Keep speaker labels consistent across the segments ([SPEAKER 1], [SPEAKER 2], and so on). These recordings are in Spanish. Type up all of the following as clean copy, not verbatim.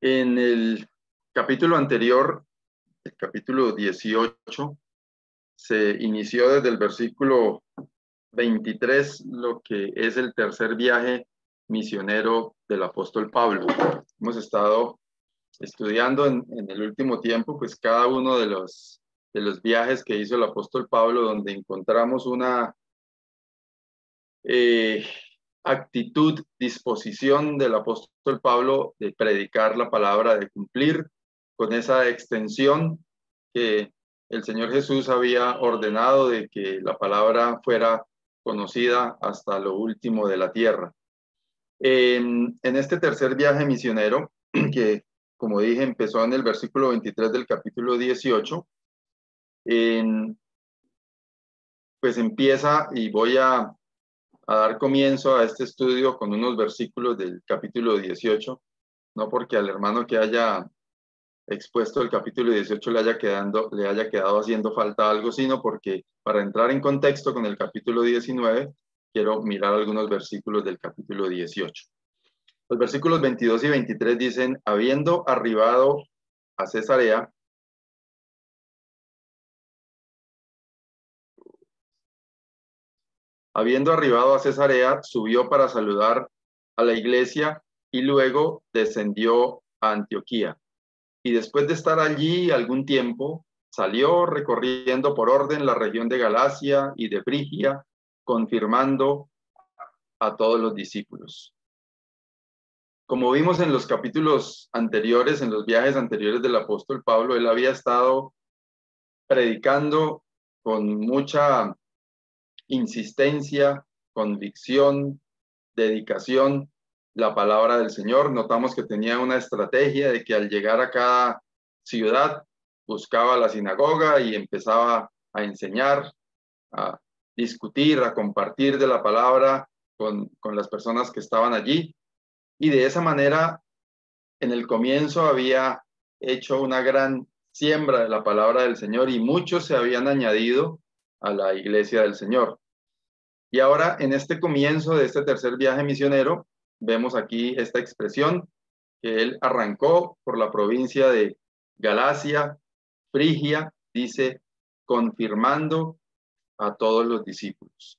[SPEAKER 1] En el capítulo anterior, el capítulo 18, se inició desde el versículo 23 lo que es el tercer viaje misionero del apóstol Pablo. Hemos estado estudiando en el último tiempo, pues cada uno de los viajes que hizo el apóstol Pablo, donde encontramos una actitud, disposición del apóstol Pablo de predicar la palabra, de cumplir con esa extensión que el Señor Jesús había ordenado de que la palabra fuera conocida hasta lo último de la tierra. En este tercer viaje misionero, que como dije empezó en el versículo 23 del capítulo 18, pues empieza, y voy a dar comienzo a este estudio con unos versículos del capítulo 18, no porque al hermano que haya expuesto el capítulo 18 le haya quedado haciendo falta algo, sino porque para entrar en contexto con el capítulo 19, quiero mirar algunos versículos del capítulo 18. Los versículos 22 y 23 dicen: habiendo arribado a Cesarea, subió para saludar a la iglesia y luego descendió a Antioquía. Y después de estar allí algún tiempo, salió recorriendo por orden la región de Galacia y de Frigia, confirmando a todos los discípulos. Como vimos en los capítulos anteriores, en los viajes anteriores del apóstol Pablo, él había estado predicando con mucha insistencia, convicción, dedicación, la palabra del Señor. Notamos que tenía una estrategia de que al llegar a cada ciudad buscaba la sinagoga y empezaba a enseñar, a discutir, a compartir de la palabra con las personas que estaban allí. Y de esa manera, en el comienzo había hecho una gran siembra de la palabra del Señor y muchos se habían añadido a la iglesia del Señor. Y ahora, en este comienzo de este tercer viaje misionero, vemos aquí esta expresión que él arrancó por la provincia de Galacia, Frigia, dice, confirmando a todos los discípulos.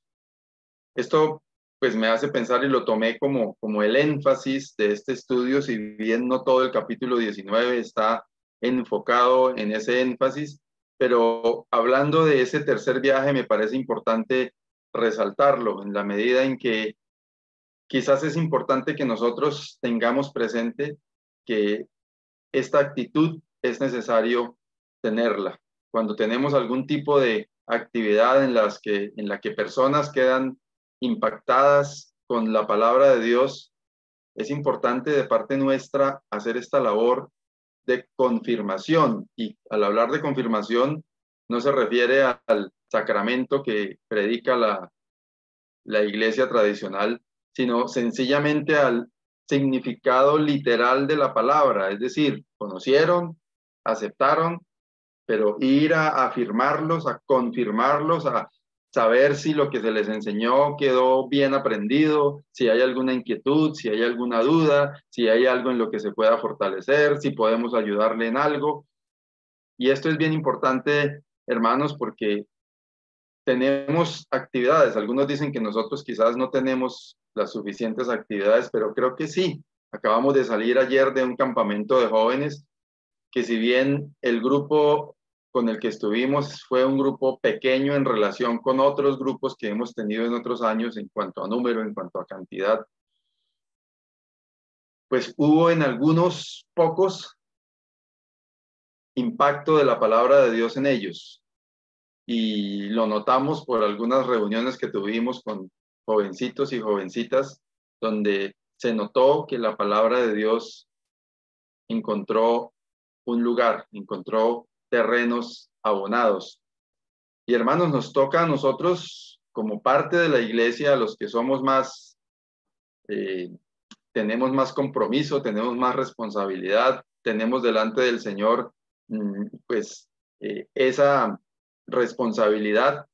[SPEAKER 1] Esto pues me hace pensar, y lo tomé como el énfasis de este estudio, si bien no todo el capítulo 19 está enfocado en ese énfasis, pero hablando de ese tercer viaje me parece importante resaltarlo en la medida en que quizás es importante que nosotros tengamos presente que esta actitud es necesario tenerla. Cuando tenemos algún tipo de actividad en la que personas quedan impactadas con la palabra de Dios, es importante de parte nuestra hacer esta labor de confirmación. Y al hablar de confirmación, no se refiere al sacramento que predica la iglesia tradicional, sino sencillamente al significado literal de la palabra, es decir, conocieron, aceptaron, pero ir a afirmarlos, a confirmarlos, a saber si lo que se les enseñó quedó bien aprendido, si hay alguna inquietud, si hay alguna duda, si hay algo en lo que se pueda fortalecer, si podemos ayudarle en algo. Y esto es bien importante, hermanos, porque tenemos actividades. Algunos dicen que nosotros quizás no tenemos las suficientes actividades, pero creo que sí. Acabamos de salir ayer de un campamento de jóvenes que, si bien el grupo con el que estuvimos fue un grupo pequeño en relación con otros grupos que hemos tenido en otros años en cuanto a número, en cuanto a cantidad, pues hubo en algunos pocos impacto de la palabra de Dios en ellos. Y lo notamos por algunas reuniones que tuvimos con jovencitos y jovencitas, donde se notó que la palabra de Dios encontró un lugar, encontró terrenos abonados. Y hermanos, nos toca a nosotros, como parte de la iglesia, a los que somos más, tenemos más compromiso, tenemos más responsabilidad, tenemos delante del Señor, pues, esa responsabilidad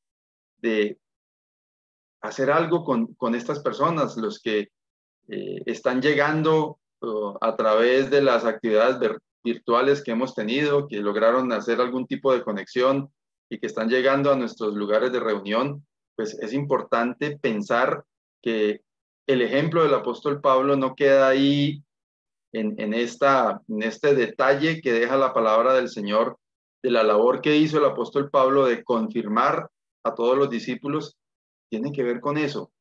[SPEAKER 1] de hacer algo con estas personas, los que están llegando a través de las actividades virtuales que hemos tenido, que lograron hacer algún tipo de conexión y que están llegando a nuestros lugares de reunión, pues es importante pensar que el ejemplo del apóstol Pablo no queda ahí en este detalle que deja la palabra del Señor, de la labor que hizo el apóstol Pablo de confirmar a todos los discípulos, tiene que ver con eso.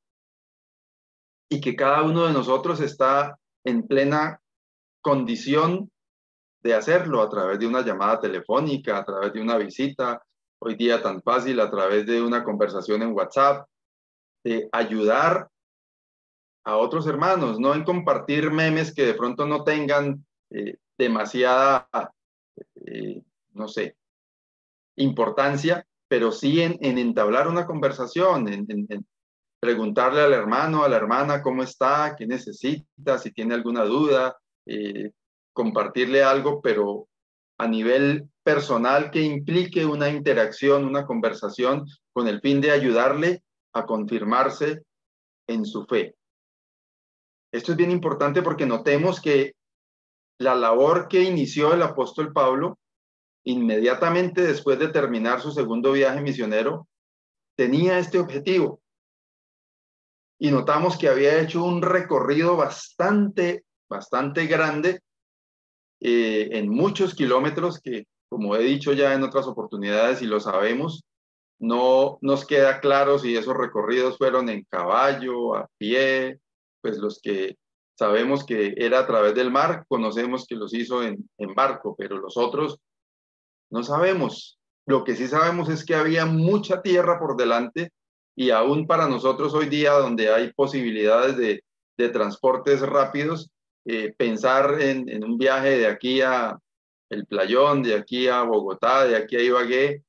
[SPEAKER 1] Y que cada uno de nosotros está en plena condición de hacerlo a través de una llamada telefónica, a través de una visita, hoy día tan fácil, a través de una conversación en WhatsApp, de ayudar a otros hermanos, no en compartir memes que de pronto no tengan demasiada, no sé, importancia, pero sí en entablar una conversación, en preguntarle al hermano, a la hermana cómo está, qué necesita, si tiene alguna duda, compartirle algo, pero a nivel personal que implique una interacción, una conversación, con el fin de ayudarle a confirmarse en su fe. Esto es bien importante porque notemos que la labor que inició el apóstol Pablo, inmediatamente después de terminar su segundo viaje misionero, tenía este objetivo. Y notamos que había hecho un recorrido bastante grande, en muchos kilómetros que, como he dicho ya en otras oportunidades y lo sabemos, no nos queda claro si esos recorridos fueron en caballo, a pie, pues los que sabemos que era a través del mar, conocemos que los hizo en barco, pero los otros no sabemos. Lo que sí sabemos es que había mucha tierra por delante y aún para nosotros hoy día, donde hay posibilidades de transportes rápidos, pensar en un viaje de aquí a El Playón, de aquí a Bogotá, de aquí a Ibagué,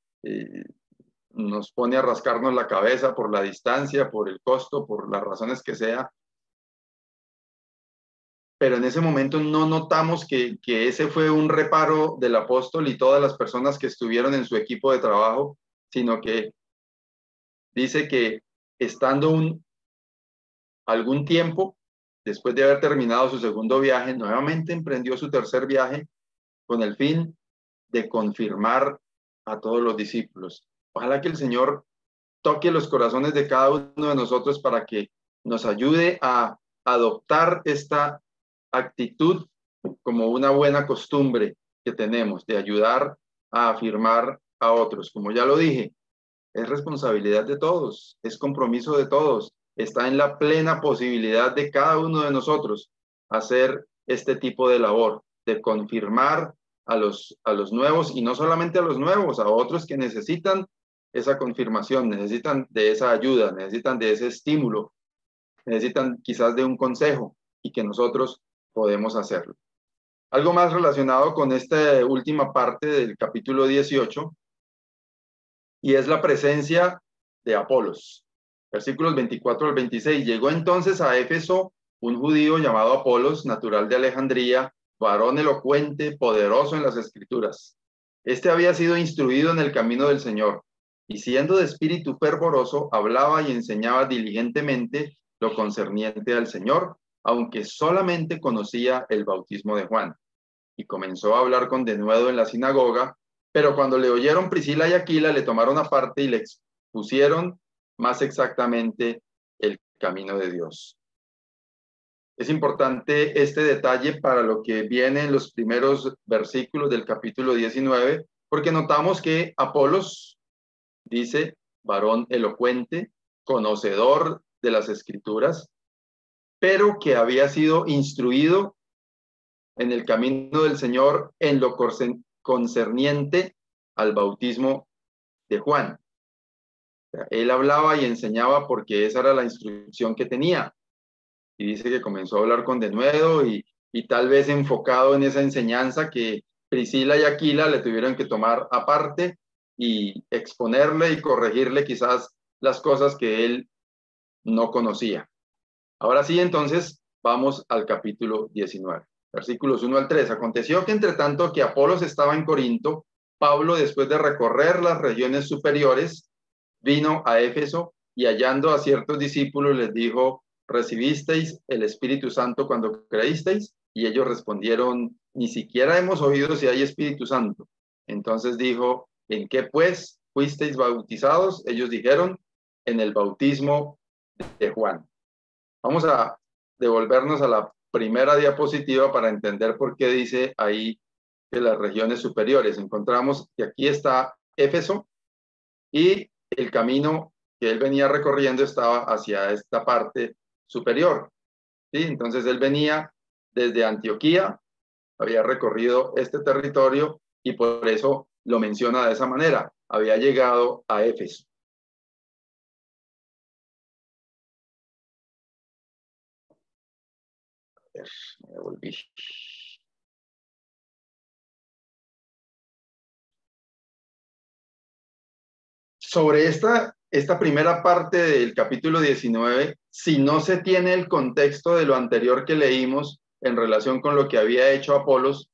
[SPEAKER 1] nos pone a rascarnos la cabeza por la distancia, por el costo, por las razones que sea. Pero en ese momento no notamos que ese fue un reparo del apóstol y todas las personas que estuvieron en su equipo de trabajo, sino que dice que estando algún tiempo, después de haber terminado su segundo viaje, nuevamente emprendió su tercer viaje con el fin de confirmar a todos los discípulos. Ojalá que el Señor toque los corazones de cada uno de nosotros para que nos ayude a adoptar esta actitud como una buena costumbre que tenemos de ayudar a afirmar a otros. Como ya lo dije, es responsabilidad de todos, es compromiso de todos, está en la plena posibilidad de cada uno de nosotros hacer este tipo de labor, de confirmar a los nuevos, y no solamente a los nuevos, a otros que necesitan esa confirmación, necesitan de esa ayuda, necesitan de ese estímulo, necesitan quizás de un consejo, y que nosotros podemos hacerlo. Algo más relacionado con esta última parte del capítulo 18, y es la presencia de Apolos. Versículos 24 al 26. Llegó entonces a Éfeso un judío llamado Apolos, natural de Alejandría, varón elocuente, poderoso en las escrituras. Este había sido instruido en el camino del Señor, y siendo de espíritu fervoroso, hablaba y enseñaba diligentemente lo concerniente al Señor, aunque solamente conocía el bautismo de Juan. Y comenzó a hablar con denuedo en la sinagoga, pero cuando le oyeron Priscila y Aquila, le tomaron aparte y le expusieron más exactamente el camino de Dios. Es importante este detalle para lo que viene en los primeros versículos del capítulo 19, porque notamos que Apolos dice, varón elocuente, conocedor de las escrituras, pero que había sido instruido en el camino del Señor en lo concerniente al bautismo de Juan. Él hablaba y enseñaba porque esa era la instrucción que tenía. Y dice que comenzó a hablar con denuedo y tal vez enfocado en esa enseñanza que Priscila y Aquila le tuvieron que tomar aparte y exponerle y corregirle quizás las cosas que él no conocía. Ahora sí, entonces, vamos al capítulo 19. Versículos 1 al 3. Aconteció que entre tanto que Apolos estaba en Corinto, Pablo, después de recorrer las regiones superiores, vino a Éfeso y hallando a ciertos discípulos les dijo, ¿recibisteis el Espíritu Santo cuando creísteis? Y ellos respondieron, ni siquiera hemos oído si hay Espíritu Santo. Entonces dijo, ¿en qué pues fuisteis bautizados? Ellos dijeron, en el bautismo de Juan. Vamos a devolvernos a la primera diapositiva para entender por qué dice ahí que las regiones superiores. Encontramos que aquí está Éfeso y el camino que él venía recorriendo estaba hacia esta parte superior. ¿Sí? Entonces él venía desde Antioquía, había recorrido este territorio y por eso lo menciona de esa manera. Había llegado a Éfeso. A ver, me devolví. Sobre esta primera parte del capítulo 19, si no se tiene el contexto de lo anterior que leímos en relación con lo que había hecho Apolos,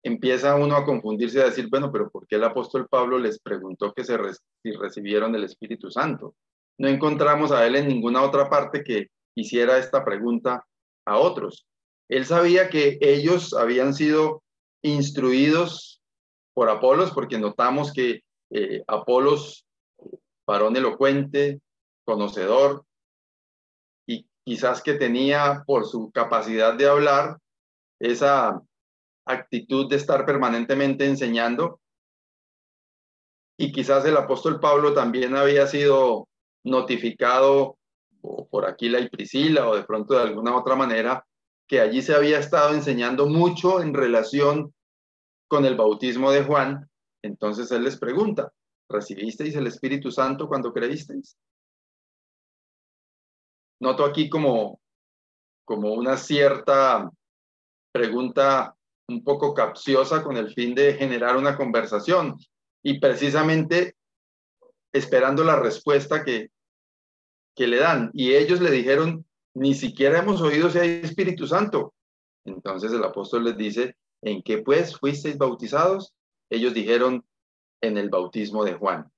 [SPEAKER 1] empieza uno a confundirse y a decir, bueno, pero ¿por qué el apóstol Pablo les preguntó que si recibieron el Espíritu Santo? No encontramos a él en ninguna otra parte que hiciera esta pregunta a otros. Él sabía que ellos habían sido instruidos por Apolos, porque notamos que Apolos, varón elocuente, conocedor, y quizás que tenía por su capacidad de hablar esa actitud de estar permanentemente enseñando, y quizás el apóstol Pablo también había sido notificado o por Aquila y Priscila o de pronto de alguna otra manera que allí se había estado enseñando mucho en relación con el bautismo de Juan. Entonces él les pregunta, ¿recibisteis el Espíritu Santo cuando creísteis? Noto aquí como una cierta pregunta un poco capciosa con el fin de generar una conversación y precisamente esperando la respuesta que le dan. Y ellos le dijeron, ni siquiera hemos oído si hay Espíritu Santo. Entonces el apóstol les dice, ¿en qué pues fuisteis bautizados? Ellos dijeron, en el bautismo de Juan.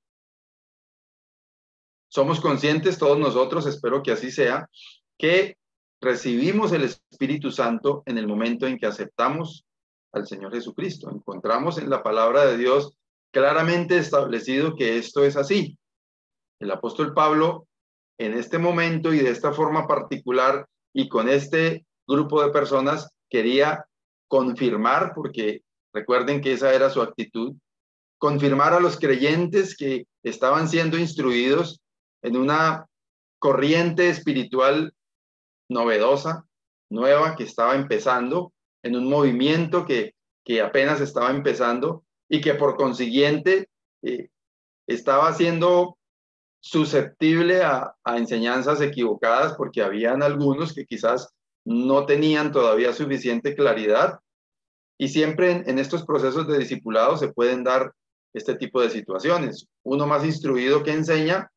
[SPEAKER 1] Somos conscientes todos nosotros, espero que así sea, que recibimos el Espíritu Santo en el momento en que aceptamos al Señor Jesucristo. Encontramos en la palabra de Dios claramente establecido que esto es así. El apóstol Pablo, en este momento y de esta forma particular y con este grupo de personas, quería confirmar, porque recuerden que esa era su actitud, confirmar a los creyentes que estaban siendo instruidos en una corriente espiritual novedosa, nueva, que estaba empezando, en un movimiento que apenas estaba empezando y que por consiguiente estaba siendo susceptible a enseñanzas equivocadas porque habían algunos que quizás no tenían todavía suficiente claridad y siempre en estos procesos de discipulado se pueden dar este tipo de situaciones. Uno más instruido que enseña,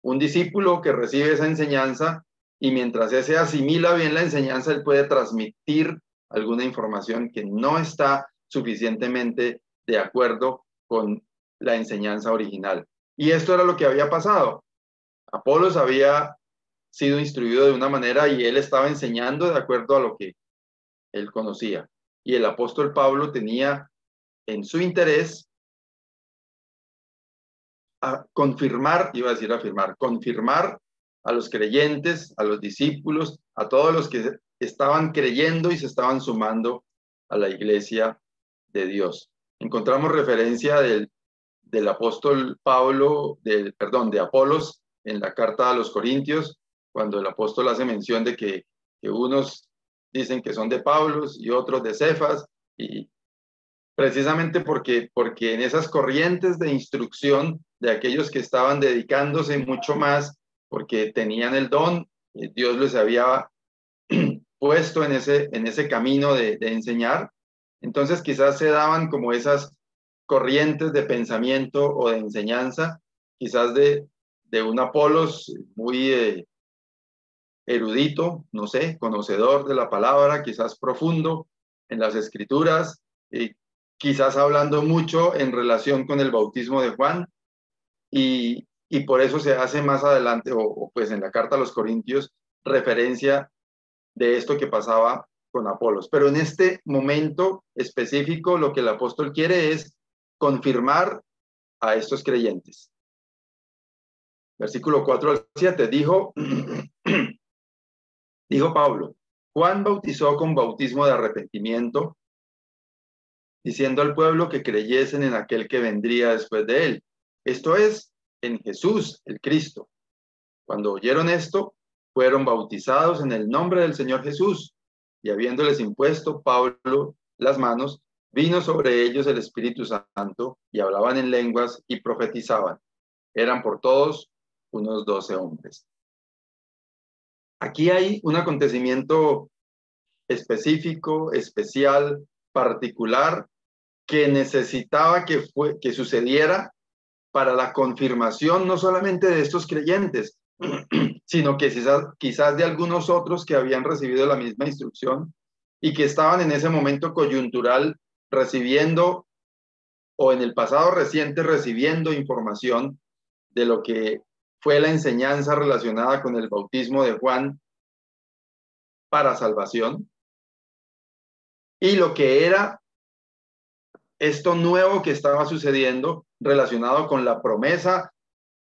[SPEAKER 1] un discípulo que recibe esa enseñanza y mientras ese asimila bien la enseñanza, él puede transmitir alguna información que no está suficientemente de acuerdo con la enseñanza original. Y esto era lo que había pasado. Apolos había sido instruido de una manera y él estaba enseñando de acuerdo a lo que él conocía. Y el apóstol Pablo tenía en su interés a confirmar, iba a decir afirmar, confirmar a los creyentes, a los discípulos, a todos los que estaban creyendo y se estaban sumando a la iglesia de Dios. Encontramos referencia del apóstol Pablo, de Apolos, en la carta a los Corintios, cuando el apóstol hace mención de que unos dicen que son de Pablo y otros de Cefas, y precisamente porque en esas corrientes de instrucción de aquellos que estaban dedicándose mucho más, porque tenían el don, Dios les había puesto en ese camino de enseñar, entonces quizás se daban como esas corrientes de pensamiento o de enseñanza, quizás de un Apolos muy erudito, no sé, conocedor de la palabra, quizás profundo en las escrituras, quizás hablando mucho en relación con el bautismo de Juan, y por eso se hace más adelante, o pues en la carta a los Corintios, referencia de esto que pasaba con Apolos. Pero en este momento específico, lo que el apóstol quiere es confirmar a estos creyentes. Versículo 4 al 7, dijo Pablo: Juan bautizó con bautismo de arrepentimiento, diciendo al pueblo que creyesen en aquel que vendría después de él, esto es, en Jesús, el Cristo. Cuando oyeron esto, fueron bautizados en el nombre del Señor Jesús, y habiéndoles impuesto Pablo las manos, vino sobre ellos el Espíritu Santo, y hablaban en lenguas y profetizaban. Eran por todos unos 12 hombres. Aquí hay un acontecimiento específico, especial, particular, que necesitaba que sucediera para la confirmación no solamente de estos creyentes, sino que quizás de algunos otros que habían recibido la misma instrucción y que estaban en ese momento coyuntural recibiendo, o en el pasado reciente recibiendo información de lo que fue la enseñanza relacionada con el bautismo de Juan para salvación, y lo que era esto nuevo que estaba sucediendo relacionado con la promesa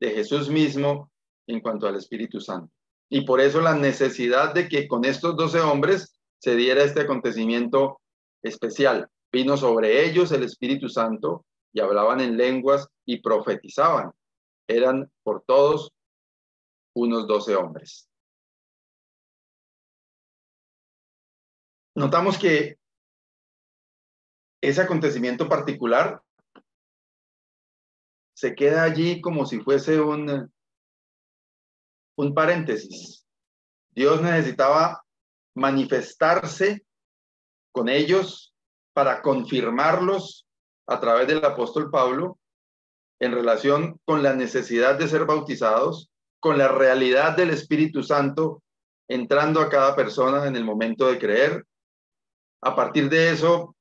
[SPEAKER 1] de Jesús mismo en cuanto al Espíritu Santo. Y por eso la necesidad de que con estos 12 hombres se diera este acontecimiento especial. Vino sobre ellos el Espíritu Santo y hablaban en lenguas y profetizaban. Eran por todos unos 12 hombres. Notamos que ese acontecimiento particular se queda allí como si fuese un paréntesis. Dios necesitaba manifestarse con ellos para confirmarlos a través del apóstol Pablo en relación con la necesidad de ser bautizados, con la realidad del Espíritu Santo entrando a cada persona en el momento de creer. A partir de eso,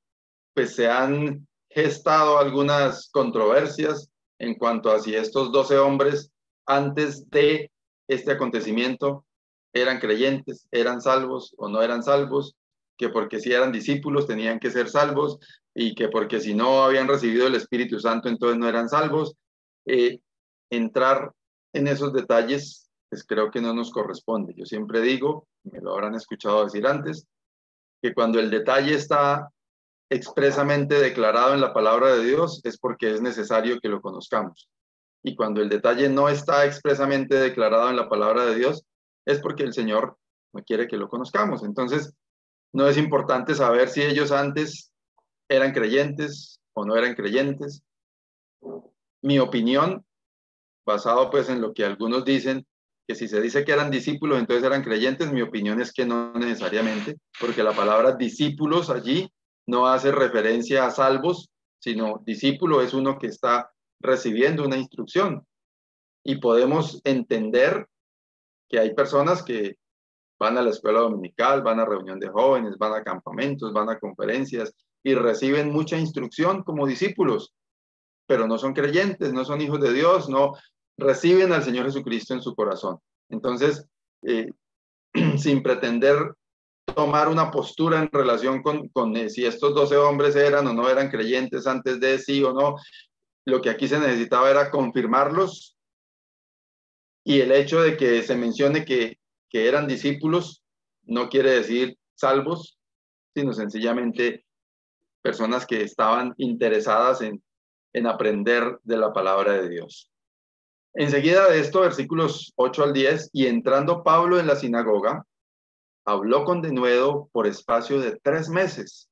[SPEAKER 1] pues se han gestado algunas controversias en cuanto a si estos 12 hombres antes de este acontecimiento eran creyentes, eran salvos o no eran salvos, que porque si eran discípulos tenían que ser salvos y que porque si no habían recibido el Espíritu Santo entonces no eran salvos. Entrar en esos detalles pues creo que no nos corresponde. Yo siempre digo, me lo habrán escuchado decir antes, que cuando el detalle está expresamente declarado en la palabra de Dios es porque es necesario que lo conozcamos. Y cuando el detalle no está expresamente declarado en la palabra de Dios es porque el Señor no quiere que lo conozcamos. Entonces, no es importante saber si ellos antes eran creyentes o no eran creyentes. Mi opinión, basado pues en lo que algunos dicen, que si se dice que eran discípulos, entonces eran creyentes, mi opinión es que no necesariamente, porque la palabra discípulos allí no hace referencia a salvos, sino discípulo es uno que está recibiendo una instrucción. Y podemos entender que hay personas que van a la escuela dominical, van a reunión de jóvenes, van a campamentos, van a conferencias y reciben mucha instrucción como discípulos, pero no son creyentes, no son hijos de Dios, no reciben al Señor Jesucristo en su corazón. Entonces, sin pretender tomar una postura en relación con si estos 12 hombres eran o no eran creyentes antes de sí o no, lo que aquí se necesitaba era confirmarlos, y el hecho de que se mencione que eran discípulos no quiere decir salvos, sino sencillamente personas que estaban interesadas en aprender de la palabra de Dios. Enseguida de esto, versículos 8 al 10, y entrando Pablo en la sinagoga, habló con denuedo por espacio de 3 meses,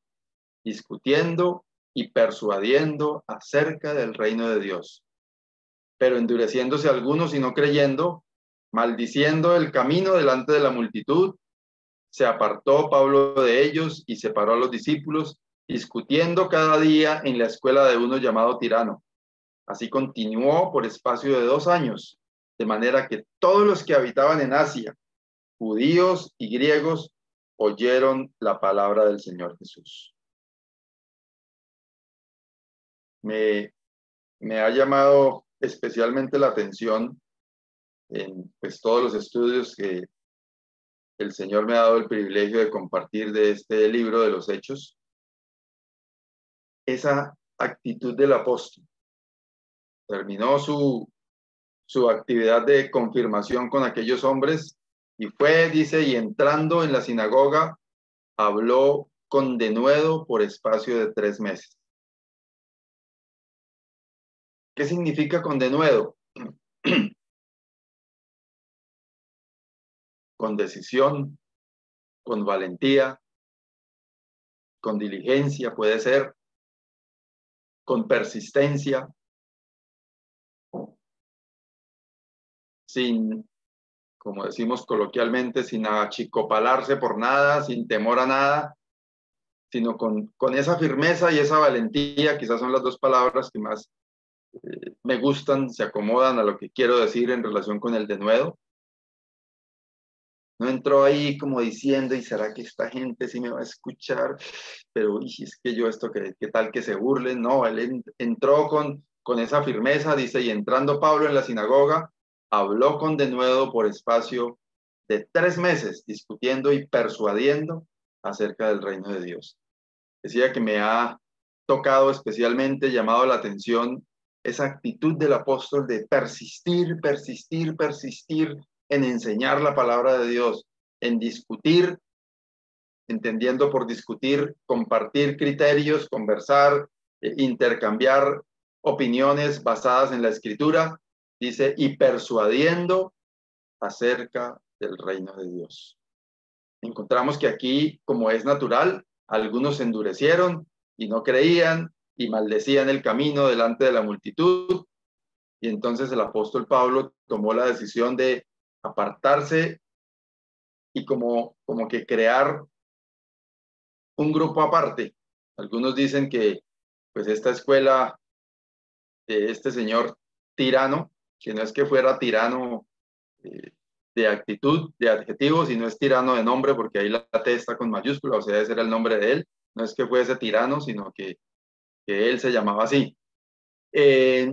[SPEAKER 1] discutiendo y persuadiendo acerca del reino de Dios. Pero endureciéndose algunos y no creyendo, maldiciendo el camino delante de la multitud, se apartó Pablo de ellos y separó a los discípulos, discutiendo cada día en la escuela de uno llamado Tirano. Así continuó por espacio de 2 años, de manera que todos los que habitaban en Asia, judíos y griegos, oyeron la palabra del Señor Jesús. Me ha llamado especialmente la atención en pues, todos los estudios que el Señor me ha dado el privilegio de compartir de este libro de los Hechos, esa actitud del apóstol. Terminó su actividad de confirmación con aquellos hombres y fue, dice, y entrando en la sinagoga, habló con denuedo por espacio de 3 meses. ¿Qué significa con denuedo? Con decisión, con valentía, con diligencia, puede ser, con persistencia, sin, como decimos coloquialmente, sin achicopalarse por nada, sin temor a nada, sino con esa firmeza y esa valentía. Quizás son las dos palabras que más me gustan, se acomodan a lo que quiero decir en relación con el denuedo. No entró ahí como diciendo, ¿y será que esta gente sí me va a escuchar? Pero uy, es que yo esto, ¿qué tal que se burlen? No, él entró con esa firmeza, dice, y entrando Pablo en la sinagoga, habló con denuedo por espacio de 3 meses, discutiendo y persuadiendo acerca del reino de Dios. Decía que me ha tocado especialmente, llamado la atención, esa actitud del apóstol de persistir, persistir, persistir en enseñar la palabra de Dios, en discutir, entendiendo por discutir, compartir criterios, conversar, intercambiar opiniones basadas en la Escritura, dice, y persuadiendo acerca del reino de Dios. Encontramos que aquí, como es natural, algunos se endurecieron y no creían y maldecían el camino delante de la multitud. Y entonces el apóstol Pablo tomó la decisión de apartarse y como que crear un grupo aparte. Algunos dicen que pues esta escuela de este señor tirano, que no es que fuera tirano de actitud, de adjetivo, sino es tirano de nombre, porque ahí la T está con mayúscula, o sea, ese era el nombre de él. No es que fuese tirano, sino que él se llamaba así. Que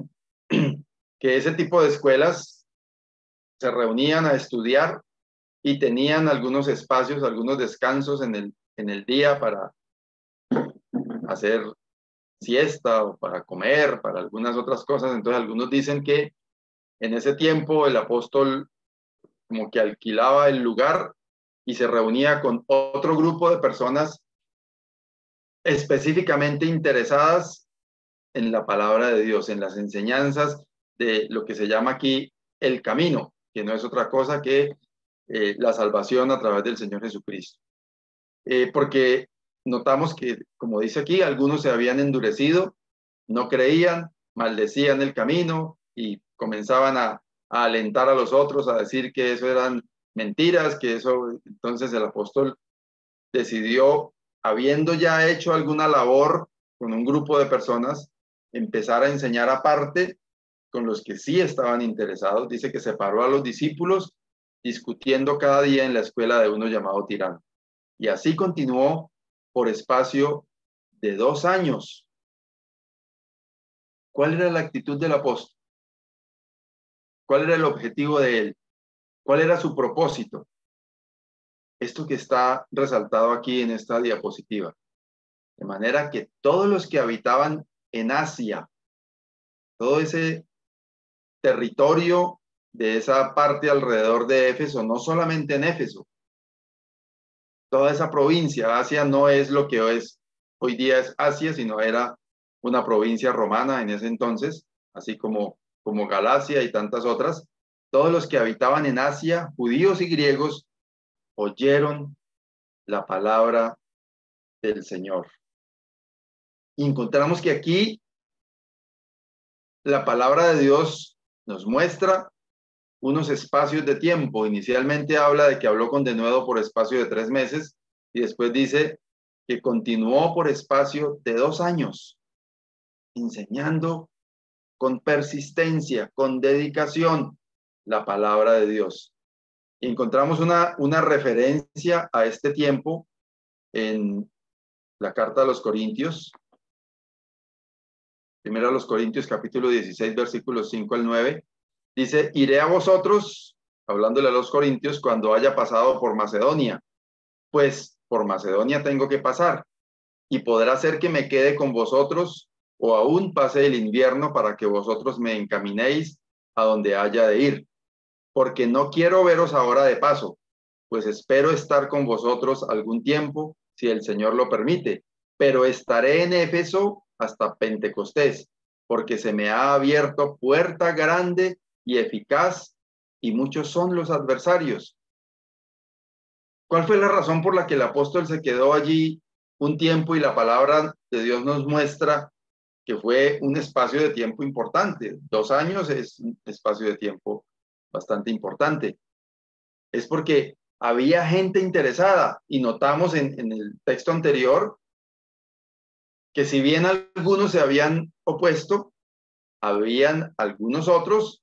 [SPEAKER 1] ese tipo de escuelas se reunían a estudiar y tenían algunos espacios, algunos descansos en el día para hacer siesta o para comer, para algunas otras cosas. Entonces algunos dicen que en ese tiempo el apóstol como que alquilaba el lugar y se reunía con otro grupo de personas específicamente interesadas en la palabra de Dios, en las enseñanzas de lo que se llama aquí el camino, que no es otra cosa que la salvación a través del Señor Jesucristo. Porque notamos que, como dice aquí, algunos se habían endurecido, no creían, maldecían el camino y comenzaban a alentar a los otros, a decir que eso eran mentiras, que eso. Entonces el apóstol decidió, habiendo ya hecho alguna labor con un grupo de personas, empezar a enseñar aparte con los que sí estaban interesados. Dice que separó a los discípulos discutiendo cada día en la escuela de uno llamado Tirano. Y así continuó por espacio de 2 años. ¿Cuál era la actitud del apóstol? ¿Cuál era el objetivo de él? ¿Cuál era su propósito? Esto que está resaltado aquí en esta diapositiva. De manera que todos los que habitaban en Asia, todo ese territorio de esa parte alrededor de Éfeso, no solamente en Éfeso, toda esa provincia, Asia no es lo que es hoy día es Asia, sino era una provincia romana en ese entonces, así como Galacia y tantas otras. Todos los que habitaban en Asia, judíos y griegos, oyeron la palabra del Señor. Y encontramos que aquí la palabra de Dios nos muestra unos espacios de tiempo. Inicialmente habla de que habló con denuedo por espacio de 3 meses y después dice que continuó por espacio de 2 años, enseñando con persistencia, con dedicación, la palabra de Dios. Y encontramos una referencia a este tiempo en la carta a los Corintios. Primero a los Corintios, capítulo 16, versículos 5 al 9. Dice, iré a vosotros hablándole a los corintios, cuando haya pasado por Macedonia. Pues por Macedonia tengo que pasar, y podrá ser que me quede con vosotros, o aún pase el invierno para que vosotros me encaminéis a donde haya de ir, porque no quiero veros ahora de paso, pues espero estar con vosotros algún tiempo, si el Señor lo permite, pero estaré en Éfeso hasta Pentecostés, porque se me ha abierto puerta grande y eficaz, y muchos son los adversarios. ¿Cuál fue la razón por la que el apóstol se quedó allí un tiempo y la palabra de Dios nos muestra que fue un espacio de tiempo importante? 2 años es un espacio de tiempo bastante importante. Es porque había gente interesada, y notamos en el texto anterior que si bien algunos se habían opuesto, habían algunos otros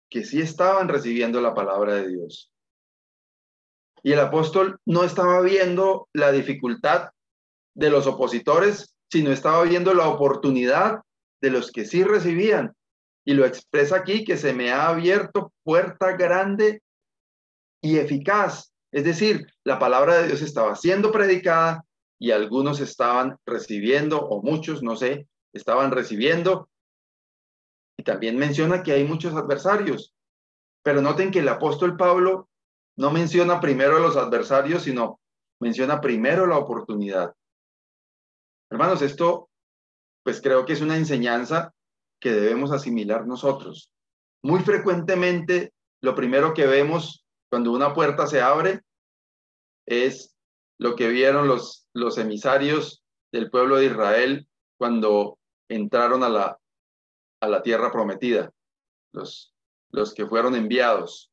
[SPEAKER 1] que sí estaban recibiendo la palabra de Dios. Y el apóstol no estaba viendo la dificultad de los opositores, sino estaba viendo la oportunidad de los que sí recibían. Y lo expresa aquí, que se me ha abierto puerta grande y eficaz. Es decir, la palabra de Dios estaba siendo predicada y algunos estaban recibiendo, o muchos, no sé, estaban recibiendo. Y también menciona que hay muchos adversarios. Pero noten que el apóstol Pablo no menciona primero a los adversarios, sino menciona primero la oportunidad. Hermanos, esto pues creo que es una enseñanza que debemos asimilar nosotros. Muy frecuentemente, lo primero que vemos cuando una puerta se abre es lo que vieron los emisarios del pueblo de Israel cuando entraron a la tierra prometida, los que fueron enviados,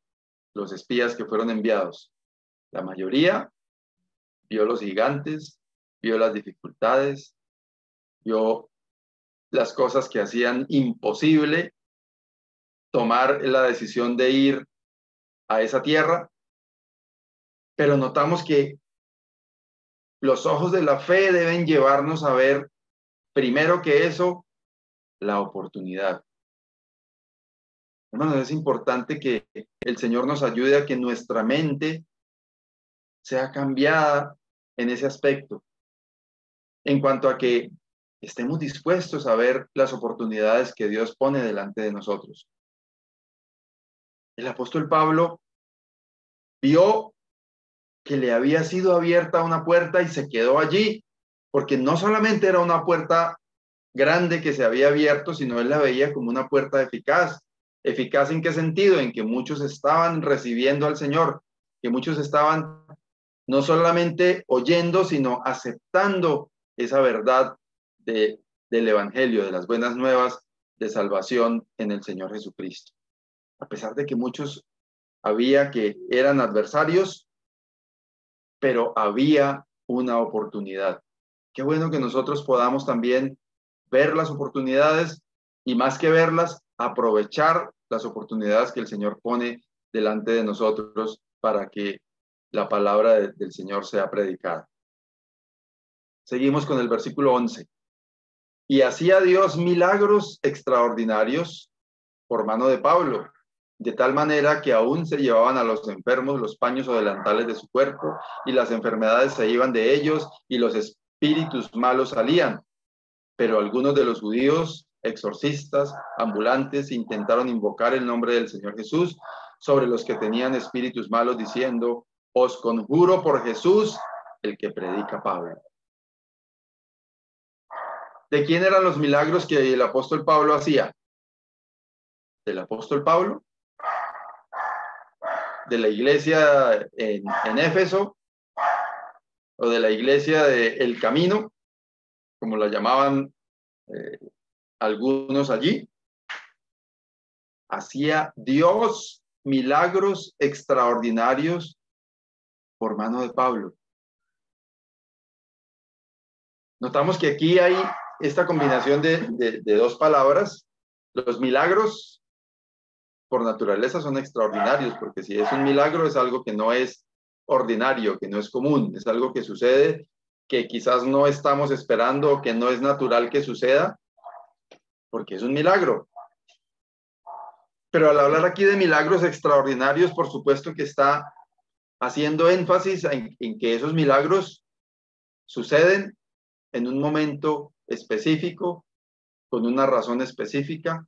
[SPEAKER 1] los espías que fueron enviados. La mayoría vio los gigantes, vio las dificultades, vio las cosas que hacían imposible tomar la decisión de ir a esa tierra, pero notamos que los ojos de la fe deben llevarnos a ver, primero que eso, la oportunidad. Hermanos, es importante que el Señor nos ayude a que nuestra mente sea cambiada en ese aspecto, en cuanto a que estemos dispuestos a ver las oportunidades que Dios pone delante de nosotros. El apóstol Pablo vio que le había sido abierta una puerta y se quedó allí, porque no solamente era una puerta grande que se había abierto, sino él la veía como una puerta eficaz. ¿Eficaz en qué sentido? En que muchos estaban recibiendo al Señor, que muchos estaban no solamente oyendo, sino aceptando esa verdad del Evangelio, de las buenas nuevas de salvación en el Señor Jesucristo. A pesar de que muchos había que eran adversarios, pero había una oportunidad. Qué bueno que nosotros podamos también ver las oportunidades y, más que verlas, aprovechar las oportunidades que el Señor pone delante de nosotros para que la palabra del Señor sea predicada. Seguimos con el versículo 11. Y hacía Dios milagros extraordinarios por mano de Pablo, de tal manera que aún se llevaban a los enfermos los paños o delantales de su cuerpo, y las enfermedades se iban de ellos, y los espíritus malos salían. Pero algunos de los judíos, exorcistas, ambulantes, intentaron invocar el nombre del Señor Jesús sobre los que tenían espíritus malos, diciendo: os conjuro por Jesús, el que predica Pablo. ¿De quién eran los milagros que el apóstol Pablo hacía? ¿Del apóstol Pablo? ¿De la iglesia en Éfeso? ¿O de la iglesia de El Camino, como la llamaban algunos allí? Hacía Dios milagros extraordinarios por mano de Pablo. Notamos que aquí hay esta combinación de dos palabras. Los milagros por naturaleza son extraordinarios, porque si es un milagro es algo que no es ordinario, que no es común, es algo que sucede, que quizás no estamos esperando, que no es natural que suceda, porque es un milagro. Pero al hablar aquí de milagros extraordinarios, por supuesto que está haciendo énfasis en que esos milagros suceden en un momento específico, con una razón específica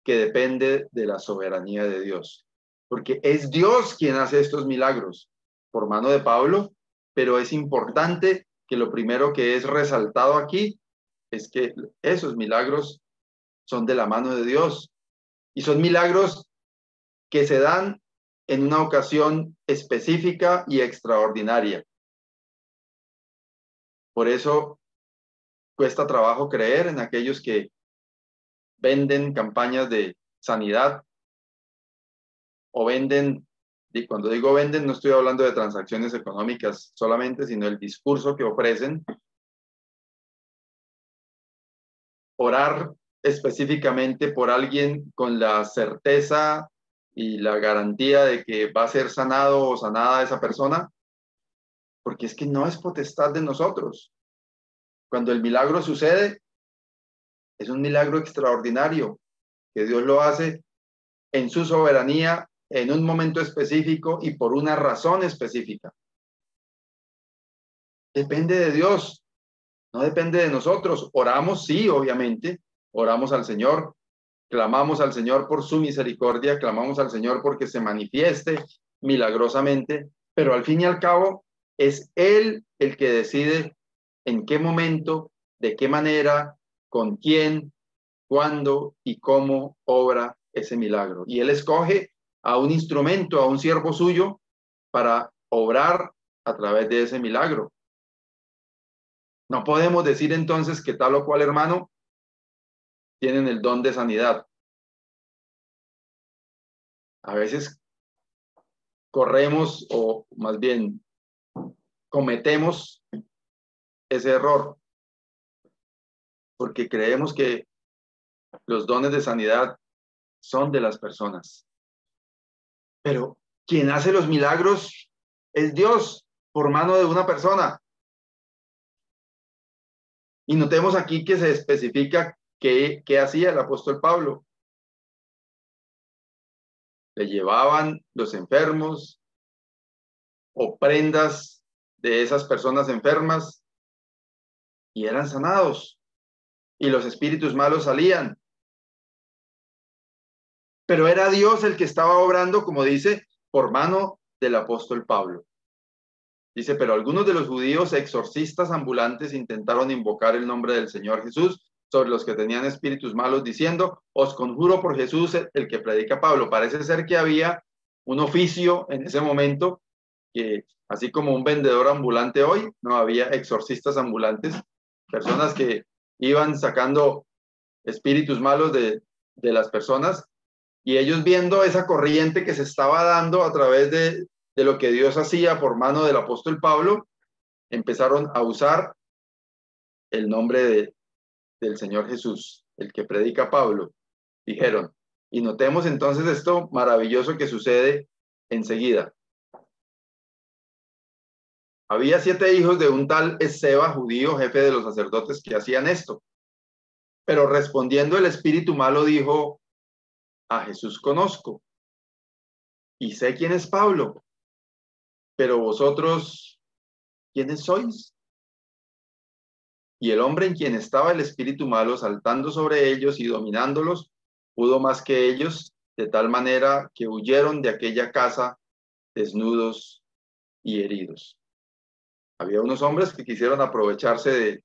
[SPEAKER 1] que depende de la soberanía de Dios. Porque es Dios quien hace estos milagros por mano de Pablo, pero es importante que lo primero que es resaltado aquí es que esos milagros son de la mano de Dios y son milagros que se dan en una ocasión específica y extraordinaria. Por eso cuesta trabajo creer en aquellos que venden campañas de sanidad o venden, y cuando digo venden no estoy hablando de transacciones económicas solamente, sino el discurso que ofrecen. Orar específicamente por alguien con la certeza y la garantía de que va a ser sanado o sanada esa persona, porque es que no es potestad de nosotros. Cuando el milagro sucede, es un milagro extraordinario, que Dios lo hace en su soberanía, en un momento específico y por una razón específica. Depende de Dios, no depende de nosotros. Oramos, sí, obviamente, oramos al Señor, clamamos al Señor por su misericordia, clamamos al Señor porque se manifieste milagrosamente, pero al fin y al cabo es Él el que decide en qué momento, de qué manera, con quién, cuándo y cómo obra ese milagro. Y Él escoge a un instrumento, a un siervo suyo, para obrar a través de ese milagro. No podemos decir entonces que tal o cual hermano tienen el don de sanidad. A veces corremos o más bien cometemos ese error porque creemos que los dones de sanidad son de las personas. Pero quien hace los milagros es Dios por mano de una persona. Y notemos aquí que se especifica qué hacía el apóstol Pablo. Le llevaban los enfermos o prendas de esas personas enfermas y eran sanados. Y los espíritus malos salían. Pero era Dios el que estaba obrando, como dice, por mano del apóstol Pablo. Dice, pero algunos de los judíos exorcistas ambulantes intentaron invocar el nombre del Señor Jesús sobre los que tenían espíritus malos, diciendo, os conjuro por Jesús, el que predica Pablo. Parece ser que había un oficio en ese momento, que así como un vendedor ambulante hoy, no había exorcistas ambulantes, personas que iban sacando espíritus malos de las personas, y ellos viendo esa corriente que se estaba dando a través de lo que Dios hacía por mano del apóstol Pablo, empezaron a usar el nombre del Señor Jesús, el que predica Pablo, dijeron. Y notemos entonces esto maravilloso que sucede enseguida. Había 7 hijos de un tal Esceva, judío, jefe de los sacerdotes, que hacían esto. Pero respondiendo el espíritu malo dijo, a Jesús conozco y sé quién es Pablo, pero vosotros, ¿quiénes sois? Y el hombre en quien estaba el espíritu malo saltando sobre ellos y dominándolos, pudo más que ellos, de tal manera que huyeron de aquella casa desnudos y heridos. Había unos hombres que quisieron aprovecharse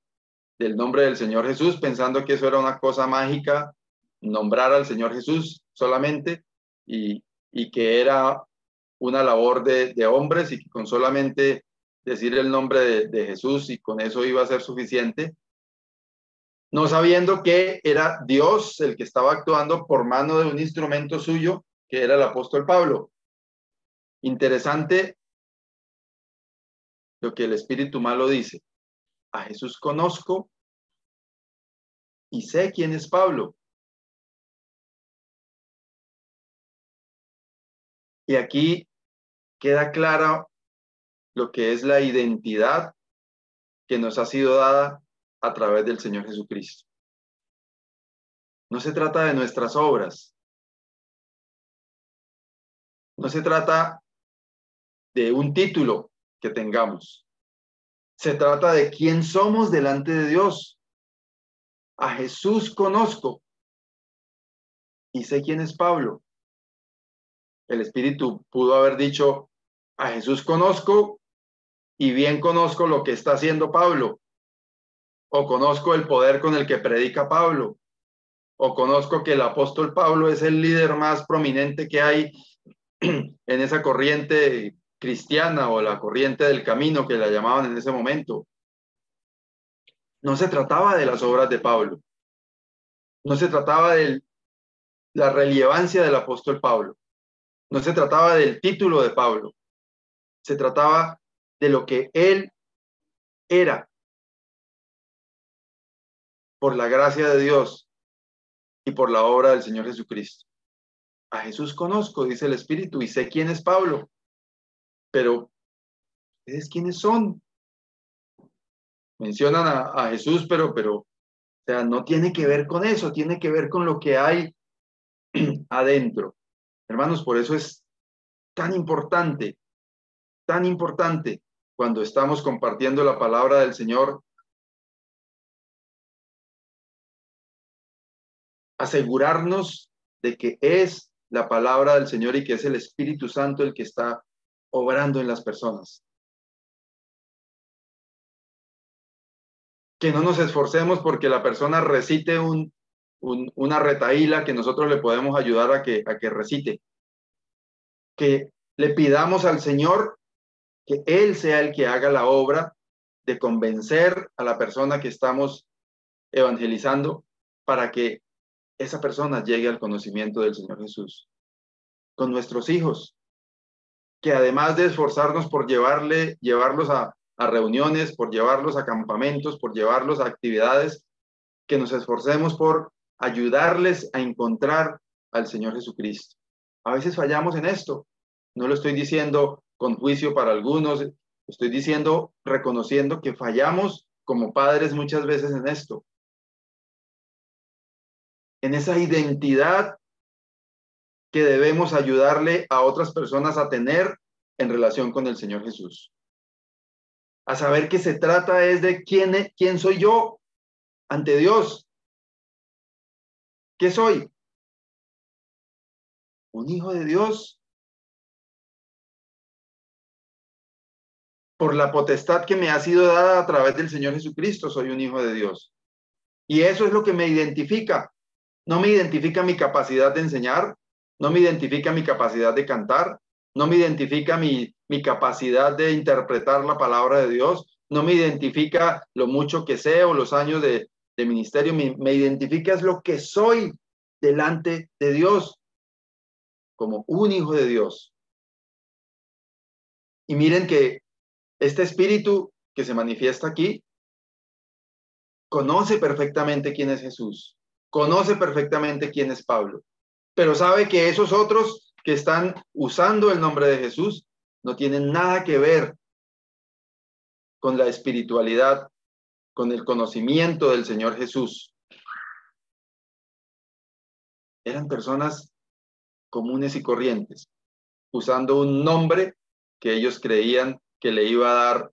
[SPEAKER 1] del nombre del Señor Jesús, pensando que eso era una cosa mágica, nombrar al Señor Jesús solamente, y que era una labor de hombres y que con solamente decir el nombre de Jesús y con eso iba a ser suficiente, no sabiendo que era Dios el que estaba actuando por mano de un instrumento suyo, que era el apóstol Pablo. Interesante lo que el espíritu malo dice. A Jesús conozco y sé quién es Pablo. Y aquí queda clara lo que es la identidad que nos ha sido dada a través del Señor Jesucristo. No se trata de nuestras obras, No se trata de un título que tengamos. Se trata de quién somos delante de Dios. A Jesús conozco y sé quién es Pablo. El Espíritu pudo haber dicho, a Jesús conozco y bien conozco lo que está haciendo Pablo, o conozco el poder con el que predica Pablo, o conozco que el apóstol Pablo es el líder más prominente que hay en esa corriente cristiana o la corriente del camino que la llamaban en ese momento. No se trataba de las obras de Pablo, no se trataba de la relevancia del apóstol Pablo, no se trataba del título de Pablo, se trataba de lo que él era por la gracia de Dios y por la obra del Señor Jesucristo. A Jesús conozco, dice el Espíritu, y sé quién es Pablo, pero ¿ustedes quiénes son? Mencionan a Jesús, pero, o sea, no tiene que ver con eso, tiene que ver con lo que hay adentro. Hermanos, por eso es tan importante cuando estamos compartiendo la palabra del Señor, asegurarnos de que es la palabra del Señor y que es el Espíritu Santo el que está obrando en las personas. Que no nos esforcemos porque la persona recite una retahíla que nosotros le podemos ayudar a que recite. Que le pidamos al Señor que Él sea el que haga la obra de convencer a la persona que estamos evangelizando para que esa persona llegue al conocimiento del Señor Jesús. Con nuestros hijos, que además de esforzarnos por llevarlos a reuniones, por llevarlos a campamentos, por llevarlos a actividades, que nos esforcemos por ayudarles a encontrar al Señor Jesucristo. A veces fallamos en esto. No lo estoy diciendo con juicio para algunos, estoy diciendo, reconociendo que fallamos como padres muchas veces en esto. En esa identidad que debemos ayudarle a otras personas a tener en relación con el Señor Jesús. A saber que se trata es de quién soy yo ante Dios. ¿Qué soy? Un hijo de Dios. Por la potestad que me ha sido dada a través del Señor Jesucristo, soy un hijo de Dios. Y eso es lo que me identifica. No me identifica mi capacidad de enseñar, no me identifica mi capacidad de cantar, no me identifica mi capacidad de interpretar la palabra de Dios, no me identifica lo mucho que sé o los años de ministerio, me identifica es lo que soy delante de Dios, como un hijo de Dios. Y miren que este espíritu que se manifiesta aquí conoce perfectamente quién es Jesús, conoce perfectamente quién es Pablo, pero sabe que esos otros que están usando el nombre de Jesús no tienen nada que ver con la espiritualidad, con el conocimiento del Señor Jesús. Eran personas comunes y corrientes, usando un nombre que ellos creían que le iba a dar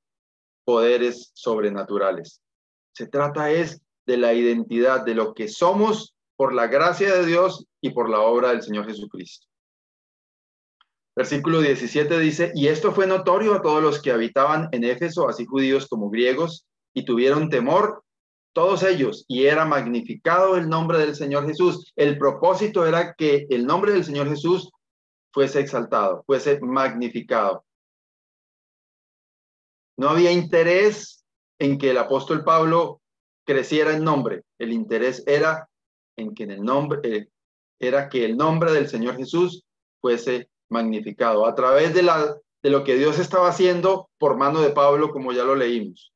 [SPEAKER 1] poderes sobrenaturales. Se trata es de la identidad, de lo que somos por la gracia de Dios y por la obra del Señor Jesucristo. Versículo 17 dice, y esto fue notorio a todos los que habitaban en Éfeso, así judíos como griegos, y tuvieron temor todos ellos, y era magnificado el nombre del Señor Jesús. El propósito era que el nombre del Señor Jesús fuese exaltado, fuese magnificado. No había interés en que el apóstol Pablo creciera en nombre. El interés era en que era que el nombre del Señor Jesús fuese magnificado a través de lo que Dios estaba haciendo por mano de Pablo, como ya lo leímos.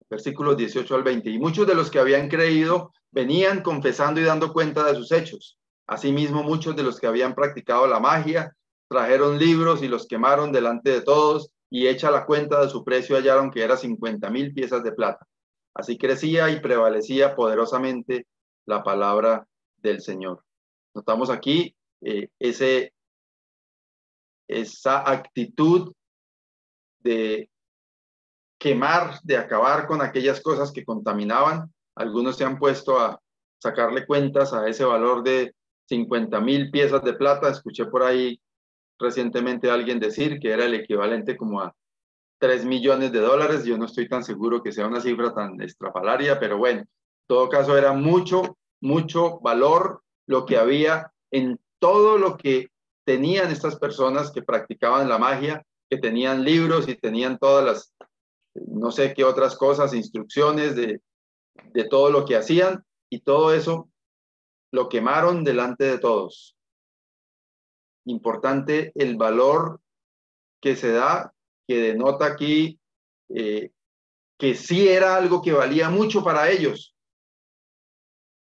[SPEAKER 1] Versículos 18 al 20. Y muchos de los que habían creído venían confesando y dando cuenta de sus hechos. Asimismo, muchos de los que habían practicado la magia trajeron libros y los quemaron delante de todos, y hecha la cuenta de su precio hallaron que era 50,000 piezas de plata. Así crecía y prevalecía poderosamente la palabra del Señor. Notamos aquí esa actitud de quemar, de acabar con aquellas cosas que contaminaban. Algunos se han puesto a sacarle cuentas a ese valor de 50,000 piezas de plata. Escuché por ahí recientemente a alguien decir que era el equivalente como a 3 millones de dólares. Yo no estoy tan seguro que sea una cifra tan estrafalaria, pero bueno, en todo caso era mucho, mucho valor lo que había en todo lo que tenían estas personas que practicaban la magia, que tenían libros y tenían todas las, no sé qué otras cosas, instrucciones de todo lo que hacían, y todo eso lo quemaron delante de todos. Importante el valor que se da, que denota aquí que sí era algo que valía mucho para ellos,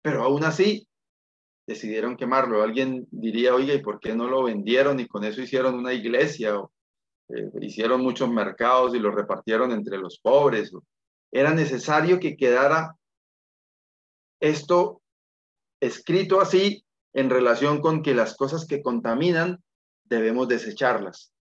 [SPEAKER 1] pero aún así decidieron quemarlo. Alguien diría, oiga, ¿y por qué no lo vendieron y con eso hicieron una iglesia? O hicieron muchos mercados y lo repartieron entre los pobres. Era necesario que quedara esto escrito así en relación con que las cosas que contaminan debemos desecharlas,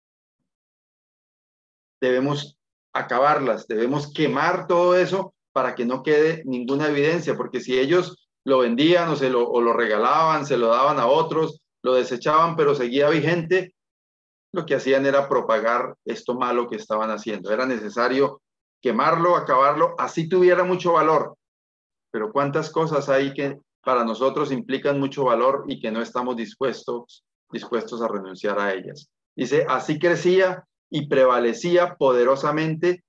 [SPEAKER 1] debemos acabarlas, debemos quemar todo eso para que no quede ninguna evidencia, porque si ellos lo vendían o lo regalaban, se lo daban a otros, lo desechaban, pero seguía vigente, lo que hacían era propagar esto malo que estaban haciendo. Era necesario quemarlo, acabarlo, así tuviera mucho valor. Pero cuántas cosas hay que para nosotros implican mucho valor y que no estamos dispuestos a renunciar a ellas. Dice, así crecía y prevalecía poderosamente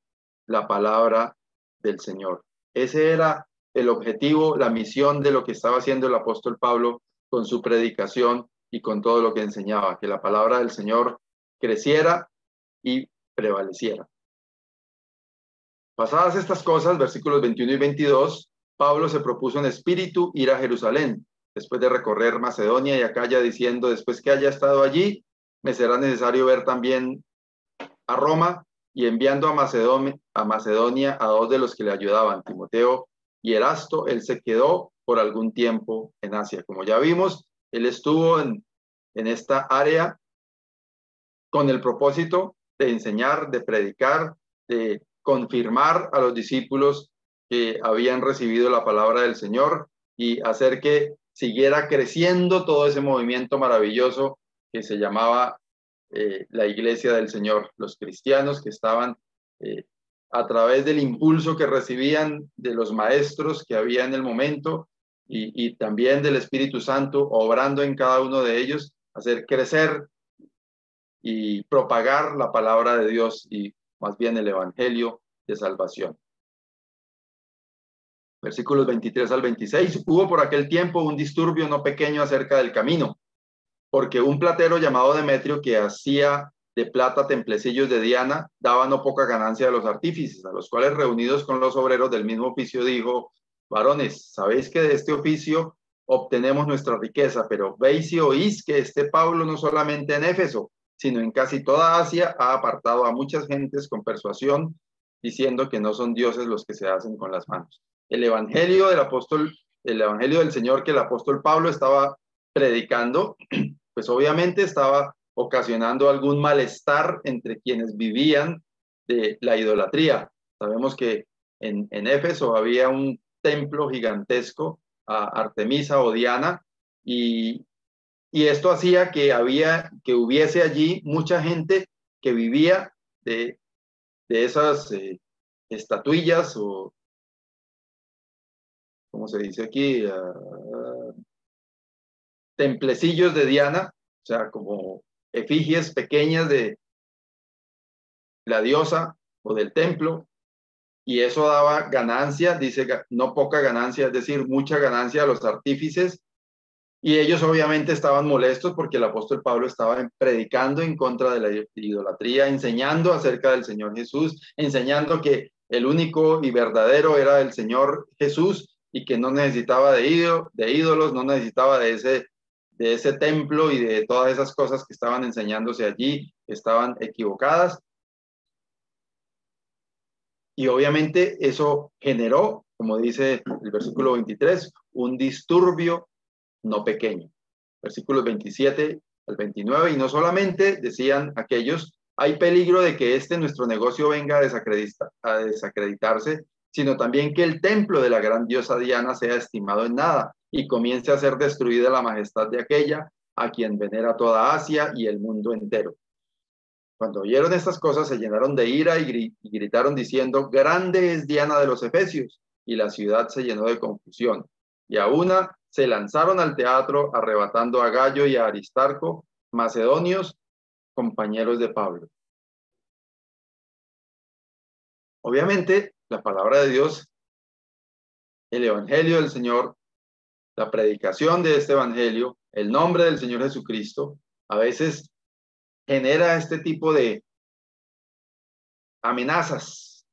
[SPEAKER 1] la palabra del Señor. Ese era el objetivo, la misión de lo que estaba haciendo el apóstol Pablo con su predicación y con todo lo que enseñaba, que la palabra del Señor creciera y prevaleciera. Pasadas estas cosas, versículos 21 y 22, Pablo se propuso en espíritu ir a Jerusalén, después de recorrer Macedonia y Acaya, diciendo, después que haya estado allí, me será necesario ver también a Roma, y enviando a Macedonia a dos de los que le ayudaban, Timoteo y Erasto, él se quedó por algún tiempo en Asia. Como ya vimos, él estuvo en esta área con el propósito de enseñar, de predicar, de confirmar a los discípulos que habían recibido la palabra del Señor y hacer que siguiera creciendo todo ese movimiento maravilloso que se llamaba la iglesia del Señor, los cristianos que estaban a través del impulso que recibían de los maestros que había en el momento y también del Espíritu Santo obrando en cada uno de ellos, hacer crecer y propagar la palabra de Dios y más bien el evangelio de salvación. Versículos 23 al 26. Hubo por aquel tiempo un disturbio no pequeño acerca del camino, porque un platero llamado Demetrio, que hacía de plata templecillos de Diana, daba no poca ganancia a los artífices, a los cuales, reunidos con los obreros del mismo oficio, dijo: varones, sabéis que de este oficio obtenemos nuestra riqueza, pero veis y oís que este Pablo no solamente en Éfeso, sino en casi toda Asia ha apartado a muchas gentes con persuasión, diciendo que no son dioses los que se hacen con las manos. El evangelio del Señor que el apóstol Pablo estaba predicando, pues obviamente estaba ocasionando algún malestar entre quienes vivían de la idolatría. Sabemos que en Éfeso había un templo gigantesco a Artemisa o Diana, y esto hacía que hubiese allí mucha gente que vivía de esas estatuillas, o como se dice aquí, templecillos de Diana, o sea, como efigies pequeñas de la diosa o del templo, y eso daba ganancia, dice, no poca ganancia, es decir, mucha ganancia a los artífices, y ellos obviamente estaban molestos porque el apóstol Pablo estaba predicando en contra de la idolatría, enseñando acerca del Señor Jesús, enseñando que el único y verdadero era el Señor Jesús y que no necesitaba de ídolos, no necesitaba de ese templo y de todas esas cosas que estaban enseñándose allí, que estaban equivocadas. Y obviamente eso generó, como dice el versículo 23, un disturbio no pequeño. versículos 27 al 29, y no solamente decían aquellos, hay peligro de que nuestro negocio venga a desacreditarse, sino también que el templo de la gran diosa Diana sea estimado en nada y comience a ser destruida la majestad de aquella a quien venera toda Asia y el mundo entero. Cuando oyeron estas cosas se llenaron de ira y gritaron diciendo, grande es Diana de los Efesios, y la ciudad se llenó de confusión. Y a una se lanzaron al teatro arrebatando a Gallo y a Aristarco, macedonios, compañeros de Pablo. Obviamente, la palabra de Dios, el evangelio del Señor, la predicación de este evangelio, el nombre del Señor Jesucristo, a veces genera este tipo de amenazas.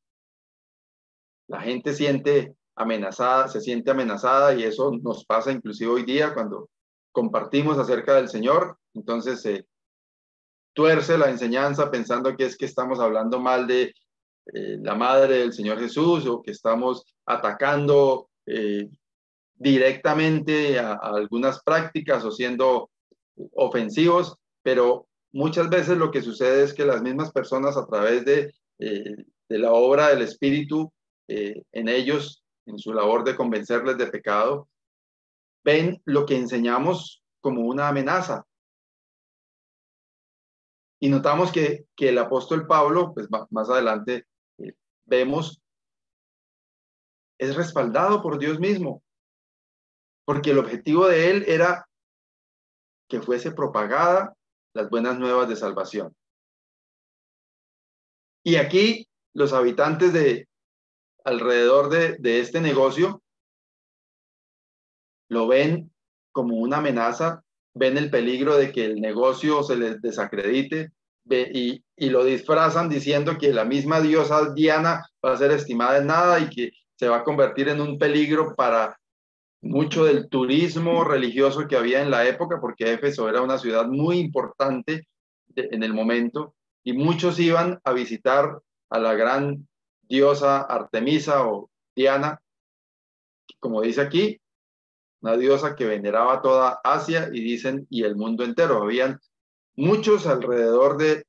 [SPEAKER 1] La gente siente amenazada, se siente amenazada, y eso nos pasa inclusive hoy día cuando compartimos acerca del Señor. Entonces se tuerce la enseñanza pensando que es que estamos hablando mal de la madre del Señor Jesús, o que estamos atacando directamente a algunas prácticas o siendo ofensivos, pero muchas veces lo que sucede es que las mismas personas, a través de la obra del Espíritu en ellos, en su labor de convencerles de pecado, ven lo que enseñamos como una amenaza. Y notamos que el apóstol Pablo, pues más adelante vemos, es respaldado por Dios mismo, porque el objetivo de él era que fuese propagada las buenas nuevas de salvación. Y aquí los habitantes de alrededor de este negocio lo ven como una amenaza, ven el peligro de que el negocio se les desacredite, y lo disfrazan diciendo que la misma diosa Diana va a ser estimada en nada y que se va a convertir en un peligro para mucho del turismo religioso que había en la época, porque Éfeso era una ciudad muy importante en el momento, y muchos iban a visitar a la gran diosa Artemisa o Diana, como dice aquí, una diosa que veneraba toda Asia y el mundo entero. Habían muchos alrededor de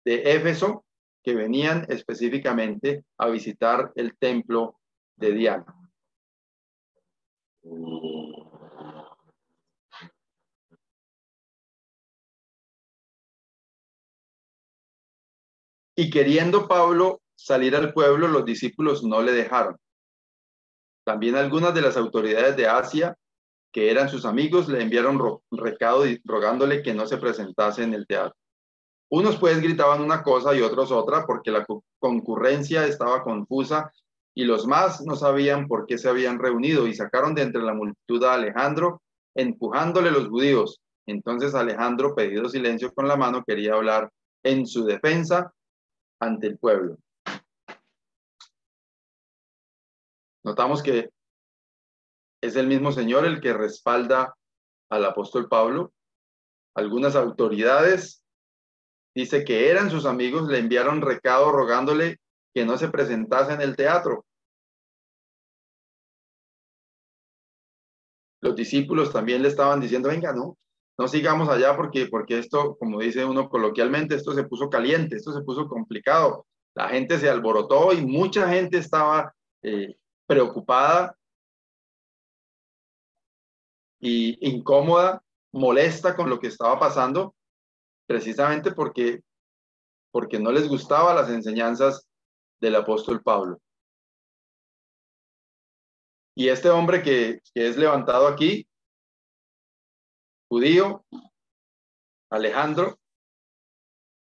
[SPEAKER 1] Éfeso que venían específicamente a visitar el templo de Diana. Y queriendo Pablo salir al pueblo, los discípulos no le dejaron. También algunas de las autoridades de Asia, que eran sus amigos, le enviaron recado rogándole que no se presentase en el teatro. Unos pues gritaban una cosa y otros otra, porque la concurrencia estaba confusa y los más no sabían por qué se habían reunido, y sacaron de entre la multitud a Alejandro, empujándole los judíos. Entonces Alejandro, pedido silencio con la mano, quería hablar en su defensa ante el pueblo. Notamos que es el mismo Señor el que respalda al apóstol Pablo. Algunas autoridades, dice que eran sus amigos, le enviaron recado rogándole que no se presentase en el teatro. Los discípulos también le estaban diciendo, venga, no sigamos allá porque esto, como dice uno coloquialmente, esto se puso caliente, esto se puso complicado. La gente se alborotó y mucha gente estaba preocupada y incómoda, molesta con lo que estaba pasando, precisamente porque no les gustaban las enseñanzas del apóstol Pablo. Y este hombre que es levantado aquí, judío, Alejandro,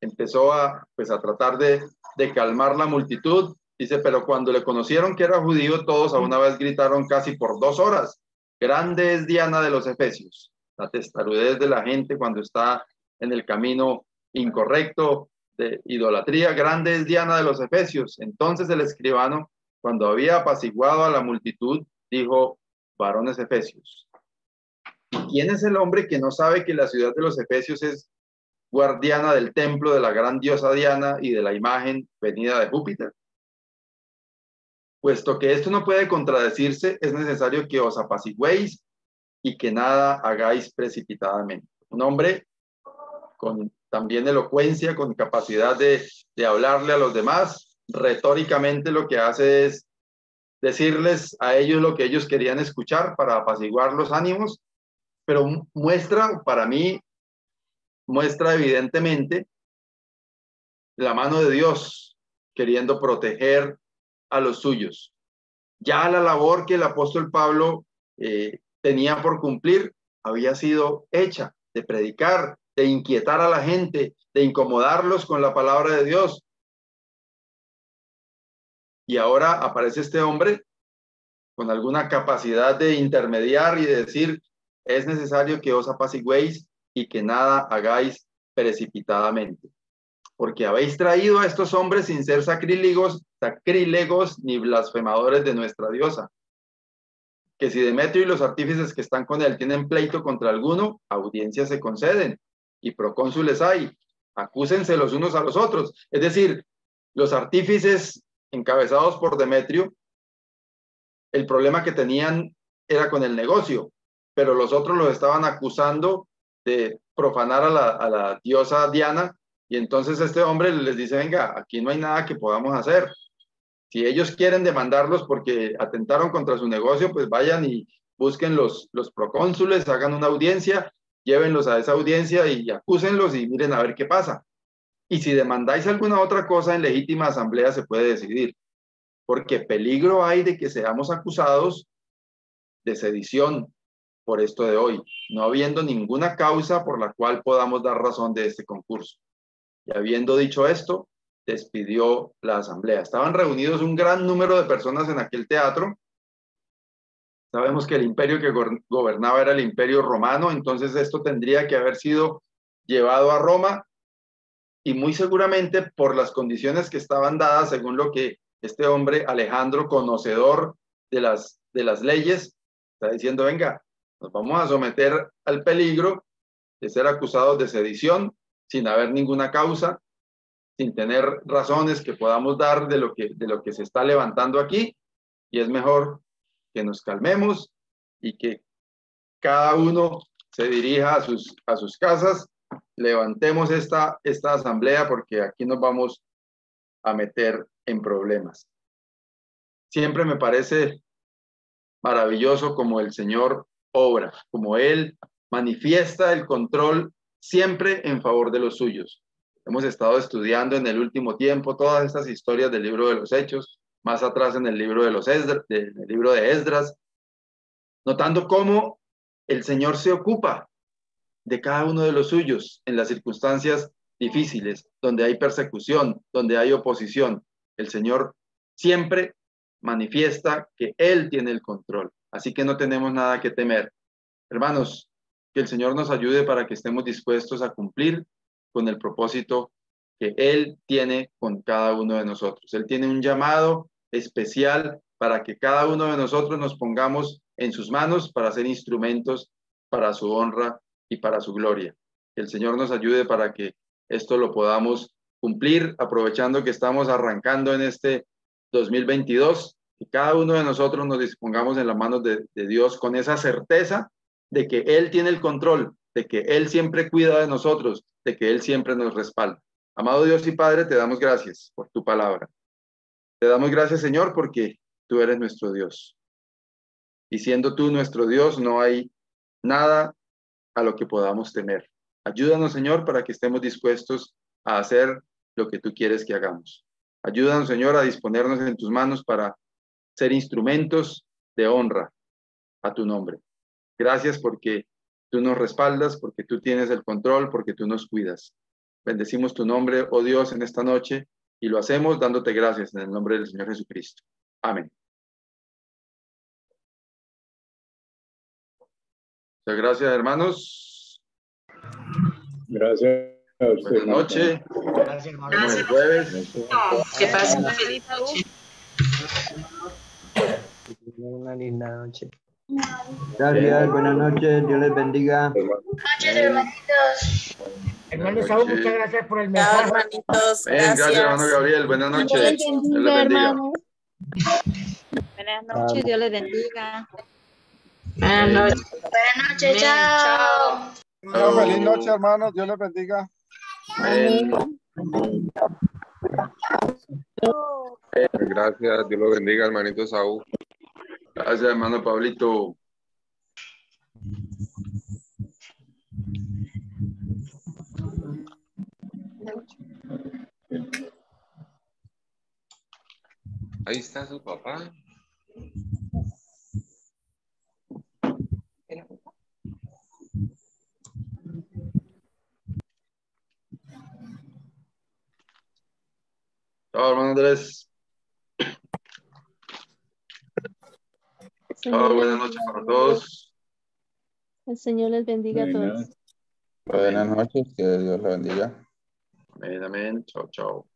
[SPEAKER 1] empezó a tratar de calmar la multitud. Dice, pero cuando le conocieron que era judío, todos a una vez gritaron casi por 2 horas, grande es Diana de los Efesios. La testarudez de la gente cuando está en el camino incorrecto de idolatría, grande es Diana de los Efesios. Entonces el escribano, cuando había apaciguado a la multitud, dijo, varones efesios, ¿y quién es el hombre que no sabe que la ciudad de los Efesios es guardiana del templo de la gran diosa Diana y de la imagen venida de Júpiter? Puesto que esto no puede contradecirse, es necesario que os apaciguéis y que nada hagáis precipitadamente. Un hombre con también elocuencia, con capacidad de hablarle a los demás. Retóricamente lo que hace es decirles a ellos lo que ellos querían escuchar para apaciguar los ánimos, pero muestra, para mí, muestra evidentemente la mano de Dios queriendo proteger a los suyos. Ya la labor que el apóstol Pablo tenía por cumplir había sido hecha, de predicar, de inquietar a la gente, de incomodarlos con la palabra de Dios. Y ahora aparece este hombre con alguna capacidad de intermediar y de decir, es necesario que os apaciguéis y que nada hagáis precipitadamente, porque habéis traído a estos hombres sin ser sacrílegos ni blasfemadores de nuestra diosa, que si Demetrio y los artífices que están con él tienen pleito contra alguno, audiencias se conceden y procónsules hay, acúsense los unos a los otros. Es decir, los artífices encabezados por Demetrio, el problema que tenían era con el negocio, pero los otros los estaban acusando de profanar a la diosa Diana, y entonces este hombre les dice, venga, aquí no hay nada que podamos hacer. Si ellos quieren demandarlos porque atentaron contra su negocio, pues vayan y busquen los procónsules, hagan una audiencia, llévenlos a esa audiencia y acúsenlos y miren a ver qué pasa. Y si demandáis alguna otra cosa en legítima asamblea se puede decidir, porque peligro hay de que seamos acusados de sedición por esto de hoy, no habiendo ninguna causa por la cual podamos dar razón de este concurso. Y habiendo dicho esto, despidió la asamblea. Estaban reunidos un gran número de personas en aquel teatro. Sabemos que el imperio que gobernaba era el imperio romano, entonces esto tendría que haber sido llevado a Roma, y muy seguramente por las condiciones que estaban dadas, según lo que este hombre Alejandro, conocedor de las leyes, está diciendo, venga, nos vamos a someter al peligro de ser acusados de sedición sin haber ninguna causa, sin tener razones que podamos dar de lo que se está levantando aquí, y es mejor que nos calmemos y que cada uno se dirija a sus casas. Levantemos esta asamblea porque aquí nos vamos a meter en problemas. Siempre me parece maravilloso como el Señor obra, como Él manifiesta el control siempre en favor de los suyos. Hemos estado estudiando en el último tiempo todas estas historias del libro de los Hechos, más atrás en el libro de Esdras, notando cómo el Señor se ocupa de cada uno de los suyos en las circunstancias difíciles, donde hay persecución, donde hay oposición. El Señor siempre manifiesta que Él tiene el control, así que no tenemos nada que temer. Hermanos, que el Señor nos ayude para que estemos dispuestos a cumplir con el propósito que Él tiene con cada uno de nosotros. Él tiene un llamado especial para que cada uno de nosotros nos pongamos en sus manos para ser instrumentos para su honra y para su gloria. Que el Señor nos ayude para que esto lo podamos cumplir, aprovechando que estamos arrancando en este 2022, que cada uno de nosotros nos dispongamos en las manos de Dios con esa certeza de que Él tiene el control, de que Él siempre cuida de nosotros, de que Él siempre nos respalda. Amado Dios y Padre, te damos gracias por tu palabra. Te damos gracias, Señor, porque tú eres nuestro Dios. Y siendo tú nuestro Dios, no hay nada a lo que podamos temer. Ayúdanos, Señor, para que estemos dispuestos a hacer lo que tú quieres que hagamos. Ayúdanos, Señor, a disponernos en tus manos para ser instrumentos de honra a tu nombre. Gracias porque tú nos respaldas, porque tú tienes el control, porque tú nos cuidas. Bendecimos tu nombre, oh Dios, en esta noche, y lo hacemos dándote gracias en el nombre del Señor Jesucristo. Amén. Muchas gracias, hermanos.
[SPEAKER 2] Gracias a usted.
[SPEAKER 1] Buenas noches.
[SPEAKER 3] Gracias, hermano.
[SPEAKER 1] Nos vemos el jueves.
[SPEAKER 4] Que pase una feliz noche.
[SPEAKER 3] Una linda noche.
[SPEAKER 5] Gracias, buenas noches, Dios les bendiga.
[SPEAKER 4] Buenas noches, hermanitos.
[SPEAKER 3] Hermano Saúl, muchas gracias por el
[SPEAKER 4] Chao,
[SPEAKER 3] mensaje.
[SPEAKER 4] hermanitos.
[SPEAKER 1] Gracias, hermano Gabriel. Buenas noches.
[SPEAKER 6] Dios les
[SPEAKER 1] Dios les
[SPEAKER 6] bendiga,
[SPEAKER 1] bendiga.
[SPEAKER 6] hermanos.
[SPEAKER 4] Buenas noches, Dios les bendiga. Buenas noches.
[SPEAKER 2] Buenas noches,
[SPEAKER 4] Amén.
[SPEAKER 2] chao.
[SPEAKER 1] Chao.
[SPEAKER 6] Feliz noche, hermanos. Dios les bendiga.
[SPEAKER 1] Amén.
[SPEAKER 7] Gracias, Dios lo bendiga, hermanito Saúl.
[SPEAKER 1] Gracias, hermano Pablito.
[SPEAKER 7] Ahí está su papá.
[SPEAKER 1] Chao, hermano Andrés. Chao, buenas noches para todos.
[SPEAKER 8] El Señor les bendiga a todos.
[SPEAKER 7] Buenas noches, que Dios lo bendiga.
[SPEAKER 1] Amén, amén. Chao, chao.